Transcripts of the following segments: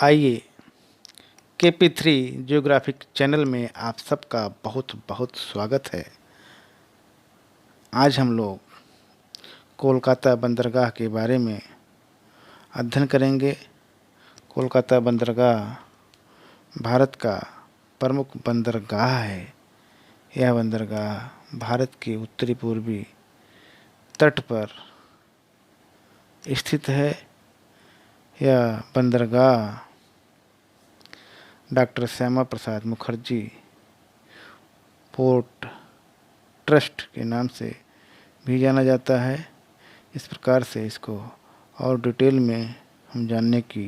आइए KP3 geographic channel में आप सबका बहुत बहुत स्वागत है। आज हम लोग कोलकाता बंदरगाह के बारे में अध्ययन करेंगे। कोलकाता बंदरगाह भारत का प्रमुख बंदरगाह है। यह बंदरगाह भारत के उत्तरी पूर्वी तट पर स्थित है। यह बंदरगाह doctor Shyama Prasad Mukherjee port trust के नाम से भी जाना जाता है। इस प्रकार से इसको और डिटेल में हम जानने की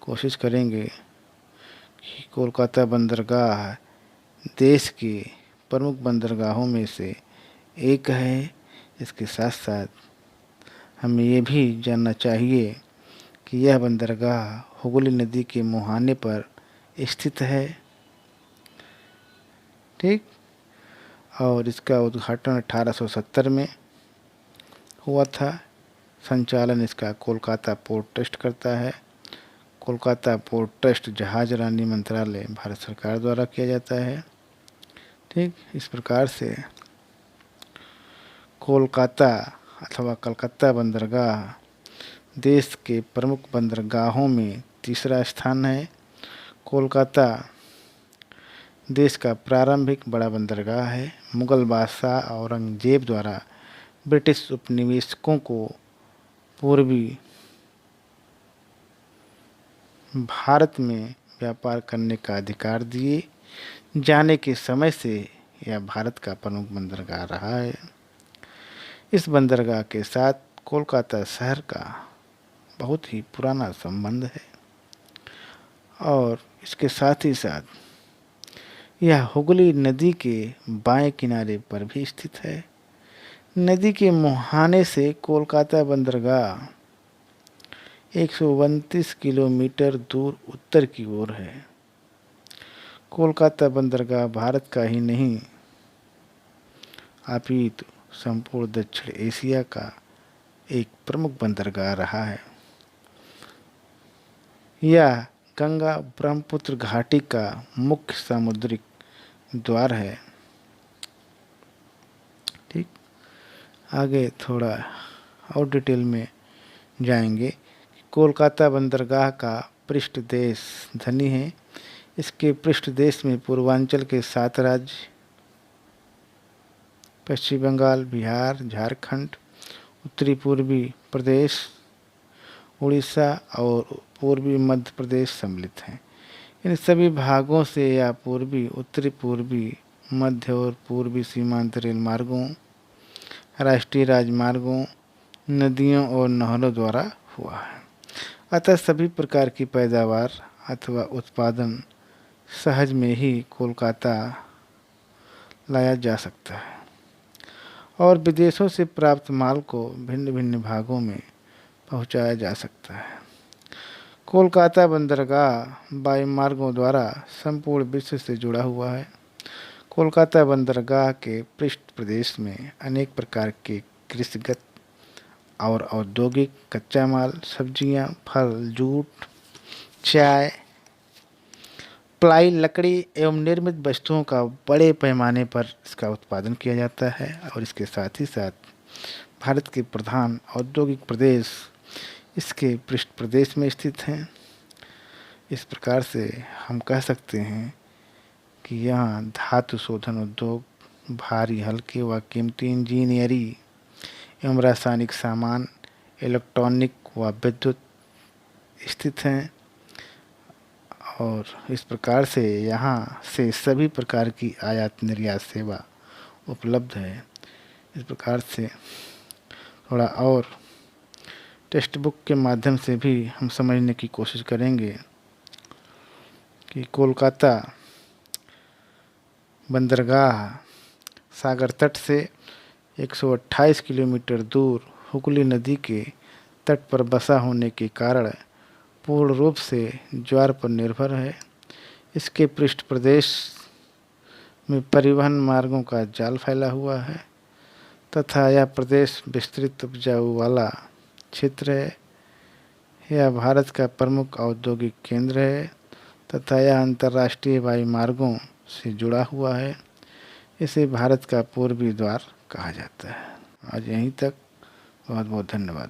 कोशिश करेंगे कि कोलकाता बंदरगाह देश के प्रमुख बंदरगाहों में से एक है। इसके साथ साथ हमें ये भी जानना चाहिए कि यह बंदरगाह हुगली नदी के मुहाने पर स्थित है। ठीक, और इसका उद्घाटन 1870 में हुआ था। संचालन इसका कोलकाता पोर्ट ट्रस्ट करता है। कोलकाता पोर्ट ट्रस्ट जहाज रानी मंत्रालय भारत सरकार द्वारा किया जाता है। ठीक, इस प्रकार से कोलकाता अथवा कलकत्ता बंदरगाह देश के प्रमुख बंदरगाहों में तीसरा स्थान है। कोलकाता देश का प्रारंभिक बड़ा बंदरगाह है। मुगल बादशाह औरंगजेब द्वारा ब्रिटिश उपनिवेशकों को पूर्वी भारत में व्यापार करने का अधिकार दिए जाने के समय से यह भारत का प्रमुख बंदरगाह रहा है। इस बंदरगाह के साथ कोलकाता शहर का बहुत ही पुराना संबंध है और इसके साथ ही साथ यह हुगली नदी के बाएं किनारे पर भी स्थित है। नदी के मुहाने से कोलकाता बंदरगाह 129 किलोमीटर दूर उत्तर की ओर है। कोलकाता बंदरगाह भारत का ही नहीं अपितु संपूर्ण दक्षिण एशिया का एक प्रमुख बंदरगाह रहा है। यह गंगा ब्रह्मपुत्र घाटी का मुख्य सामुद्रिक द्वार है। ठीक, आगे थोड़ा और डिटेल में जाएंगे। कोलकाता बंदरगाह का पृष्ठ देश धनी है। इसके पृष्ठ देश में पूर्वांचल के 7 राज्य पश्चिम बंगाल, बिहार, झारखंड, उत्तरी पूर्वी प्रदेश, उड़ीसा और पूर्वी मध्य प्रदेश सम्मिलित हैं। इन सभी भागों से या पूर्वी, उत्तरी पूर्वी, मध्य और पूर्वी सीमांत रेल मार्गों, राष्ट्रीय राजमार्गों, नदियों और नहरों द्वारा हुआ है। अतः सभी प्रकार की पैदावार अथवा उत्पादन सहज में ही कोलकाता लाया जा सकता है और विदेशों से प्राप्त माल को भिन्न भिन्न भागों में पहुंचाया जा सकता है। कोलकाता बंदरगाह वायुमार्गों द्वारा संपूर्ण विश्व से जुड़ा हुआ है। कोलकाता बंदरगाह के पृष्ठ प्रदेश में अनेक प्रकार के कृषिगत और औद्योगिक कच्चा माल, सब्जियां, फल, जूट, चाय, प्लाई, लकड़ी एवं निर्मित वस्तुओं का बड़े पैमाने पर इसका उत्पादन किया जाता है और इसके साथ ही साथ भारत के प्रधान औद्योगिक प्रदेश इसके पृष्ठ प्रदेश में स्थित हैं। इस प्रकार से हम कह सकते हैं कि यहाँ धातु शोधन उद्योग, भारी, हल्के व कीमती इंजीनियरी एवं रासायनिक सामान, इलेक्ट्रॉनिक व विद्युत स्थित हैं और इस प्रकार से यहाँ से सभी प्रकार की आयात निर्यात सेवा उपलब्ध है। इस प्रकार से थोड़ा और टेक्स्ट बुक के माध्यम से भी हम समझने की कोशिश करेंगे कि कोलकाता बंदरगाह सागर तट से 128 किलोमीटर दूर हुगली नदी के तट पर बसा होने के कारण पूर्ण रूप से ज्वार पर निर्भर है। इसके पृष्ठ प्रदेश में परिवहन मार्गों का जाल फैला हुआ है तथा यह प्रदेश विस्तृत उपजाऊ वाला क्षेत्र है। यह भारत का प्रमुख औद्योगिक केंद्र है तथा यह अंतर्राष्ट्रीय वायुमार्गों से जुड़ा हुआ है। इसे भारत का पूर्वी द्वार कहा जाता है। आज यहीं तक। बहुत बहुत धन्यवाद।